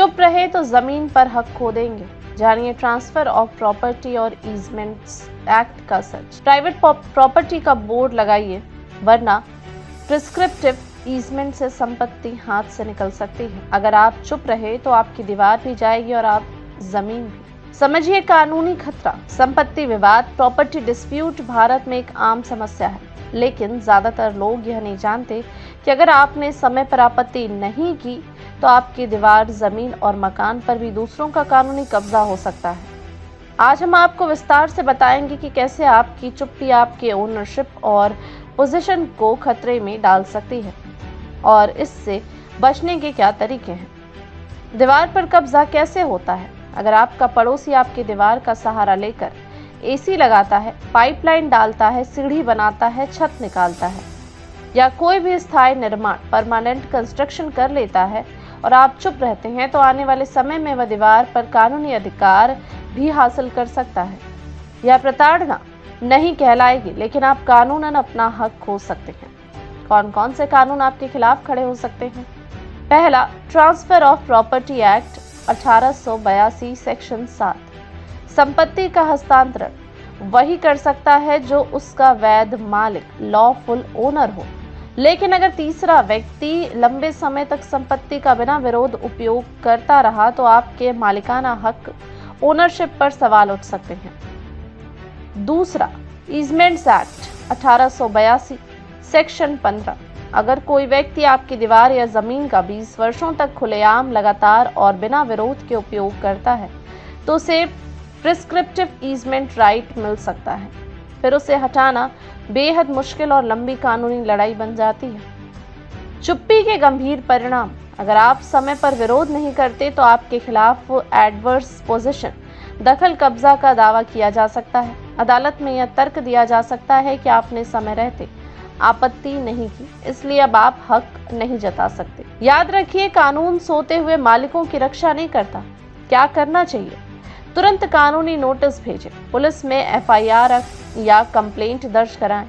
चुप रहे तो जमीन पर हक खो देंगे। जानिए ट्रांसफर ऑफ प्रॉपर्टी और ईजमेंट्स एक्ट का सच। प्राइवेट प्रॉपर्टी का बोर्ड लगाइए, वरना प्रिस्क्रिप्टिव ईजमेंट से संपत्ति हाथ से निकल सकती है। अगर आप चुप रहे तो आपकी दीवार भी जाएगी और आप जमीन भी। समझिए कानूनी खतरा। संपत्ति विवाद, प्रॉपर्टी डिस्प्यूट भारत में एक आम समस्या है, लेकिन ज्यादातर लोग यह नहीं जानते कि अगर आपने समय पर आपत्ति नहीं की तो आपकी दीवार, जमीन और मकान पर भी दूसरों का कानूनी कब्जा हो सकता है। आज हम आपको विस्तार से बताएंगे कि कैसे आपकी चुप्पी आपके ओनरशिप और पोजीशन को खतरे में डाल सकती है और इससे बचने के क्या तरीके हैं। दीवार पर कब्जा कैसे होता है? अगर आपका पड़ोसी आपकी दीवार का सहारा लेकर एसी लगाता है, पाइपलाइन डालता है, सीढ़ी बनाता है, छत निकालता है या कोई भी स्थायी निर्माण, परमानेंट कंस्ट्रक्शन कर लेता है और आप चुप रहते हैं, तो आने वाले समय में वह दीवार पर कानूनी अधिकार भी हासिल कर सकता है। यह प्रताड़ना नहीं कहलाएगी, लेकिन आप कानूनन अपना हक खो सकते हैं। कौन कौन से कानून आपके खिलाफ खड़े हो सकते हैं? पहला, transfer of property act 1882 section 7। संपत्ति का हस्तांतरण वही कर सकता है जो उसका वैध मालिक, लॉफुल ओनर हो, लेकिन अगर तीसरा व्यक्ति लंबे समय तक संपत्ति का बिना विरोध उपयोग करता रहा तो आपके मालिकाना हक, ओनरशिप पर सवाल उठ सकते हैं। दूसरा, ईजमेंट्स एक्ट 1882 सेक्शन 15। अगर कोई व्यक्ति आपकी दीवार या जमीन का 20 वर्षों तक खुलेआम, लगातार और बिना विरोध के उपयोग करता है तो उसे प्रिस्क्रिप्टिव ईजमेंट राइट मिल सकता है। फिर उसे हटाना बेहद मुश्किल और लंबी कानूनी लड़ाई बन जाती है। चुप्पी के गंभीर परिणाम। अगर आप समय पर विरोध नहीं करते तो आपके खिलाफ एडवर्स पोजीशन, दखल कब्जा का दावा किया जा सकता है। अदालत में यह तर्क दिया जा सकता है कि आपने समय रहते आपत्ति नहीं की, इसलिए अब आप हक नहीं जता सकते। याद रखिए, कानून सोते हुए मालिकों की रक्षा नहीं करता। क्या करना चाहिए? तुरंत कानूनी नोटिस भेजें, पुलिस में एफआईआर या कंप्लेंट दर्ज कराएं,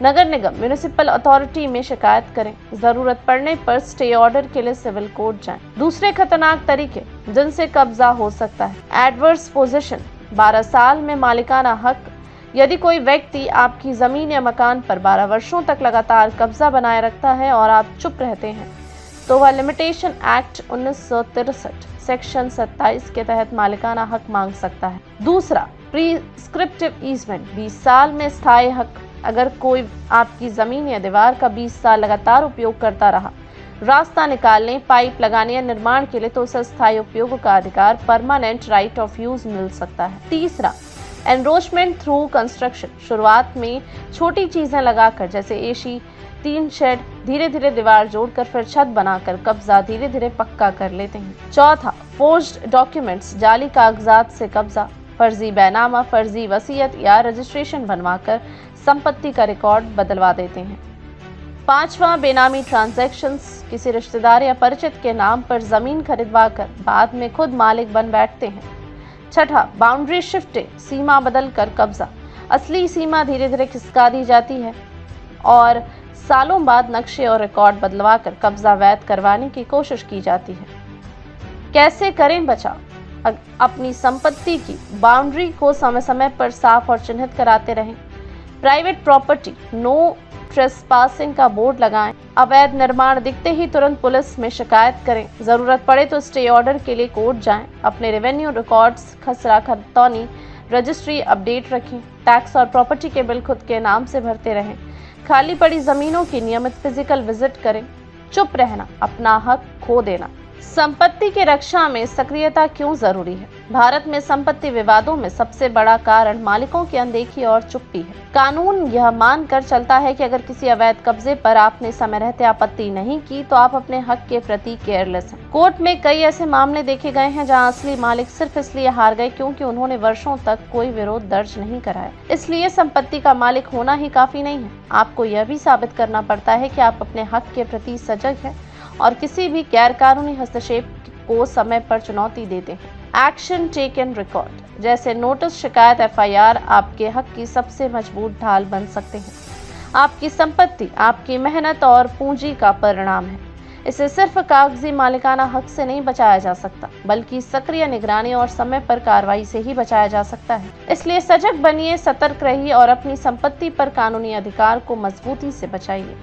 नगर निगम, म्युनिसिपल अथॉरिटी में शिकायत करें, जरूरत पड़ने पर स्टे ऑर्डर के लिए सिविल कोर्ट जाएं। दूसरे खतरनाक तरीके जिनसे कब्जा हो सकता है। एडवर्स पोजीशन, 12 साल में मालिकाना हक। यदि कोई व्यक्ति आपकी जमीन या मकान पर 12 वर्षों तक लगातार कब्जा बनाए रखता है और आप चुप रहते हैं तो वह लिमिटेशन एक्ट 1963 सेक्शन 27 के तहत मालिकाना हक मांग सकता है। दूसरा, प्रिस्क्रिप्टिव ईजमेंट, 20 साल में स्थायी हक। अगर कोई आपकी जमीन या दीवार का 20 साल लगातार उपयोग करता रहा, रास्ता निकालने, पाइप लगाने या निर्माण के लिए, तो उसे स्थायी उपयोग का अधिकार, परमानेंट राइट ऑफ यूज मिल सकता है। तीसरा, एनरोचमेंट थ्रू कंस्ट्रक्शन। शुरुआत में छोटी चीजें लगाकर, जैसे एसी, टीन शेड, धीरे धीरे दीवार जोड़कर फिर छत बनाकर कब्जा धीरे धीरे पक्का कर लेते हैं। चौथा, फोर्ज्ड डॉक्यूमेंट्स, जाली कागजात से कब्जा, फर्जी बैनामा, फर्जी वसीयत या रजिस्ट्रेशन बनवाकर संपत्ति का रिकॉर्ड बदलवा देते हैं। पांचवा, बेनामी ट्रांजैक्शंस, किसी रिश्तेदार या परिचित के नाम पर जमीन खरीदवा कर बाद में खुद मालिक बन बैठते हैं। छठा, बाउंड्री शिफ्टिंग, सीमा बदलकर कब्जा, असली सीमा धीरे धीरे खिसका दी जाती है और सालों बाद नक्शे और रिकॉर्ड बदलवा कर कब्जा वैध करवाने की कोशिश की जाती है। कैसे करें बचाव? अपनी संपत्ति की बाउंड्री को समय समय पर साफ और चिन्हित कराते रहें। प्राइवेट प्रॉपर्टी नो ट्रेसपासिंग का बोर्ड लगाएं। अवैध निर्माण दिखते ही तुरंत पुलिस में शिकायत करें। जरूरत पड़े तो स्टे ऑर्डर के लिए कोर्ट जाएं। अपने रेवेन्यू रिकॉर्ड्स, खसरा खतौनी, रजिस्ट्री अपडेट रखें। टैक्स और प्रॉपर्टी के बिल खुद के नाम से भरते रहें। खाली पड़ी जमीनों की नियमित फिजिकल विजिट करें। चुप रहना, अपना हक खो देना। संपत्ति की रक्षा में सक्रियता क्यों जरूरी है? भारत में संपत्ति विवादों में सबसे बड़ा कारण मालिकों की अनदेखी और चुप्पी है। कानून यह मानकर चलता है कि अगर किसी अवैध कब्जे पर आपने समय रहते आपत्ति नहीं की तो आप अपने हक के प्रति केयरलेस हैं। कोर्ट में कई ऐसे मामले देखे गए हैं जहां असली मालिक सिर्फ इसलिए हार गए क्योंकि उन्होंने वर्षों तक कोई विरोध दर्ज नहीं कराया। इसलिए संपत्ति का मालिक होना ही काफी नहीं है, आपको यह भी साबित करना पड़ता है कि आप अपने हक के प्रति सजग हैं और किसी भी गैर कानूनी हस्तक्षेप को समय पर चुनौती देते हैं। एक्शन टेकन रिकॉर्ड, जैसे नोटिस, शिकायत, एफआईआर आपके हक की सबसे मजबूत ढाल बन सकते हैं। आपकी संपत्ति आपकी मेहनत और पूंजी का परिणाम है। इसे सिर्फ कागजी मालिकाना हक से नहीं बचाया जा सकता, बल्कि सक्रिय निगरानी और समय पर कार्रवाई से ही बचाया जा सकता है। इसलिए सजग बनिए, सतर्क रहिए और अपनी संपत्ति पर कानूनी अधिकार को मजबूती से बचाइए।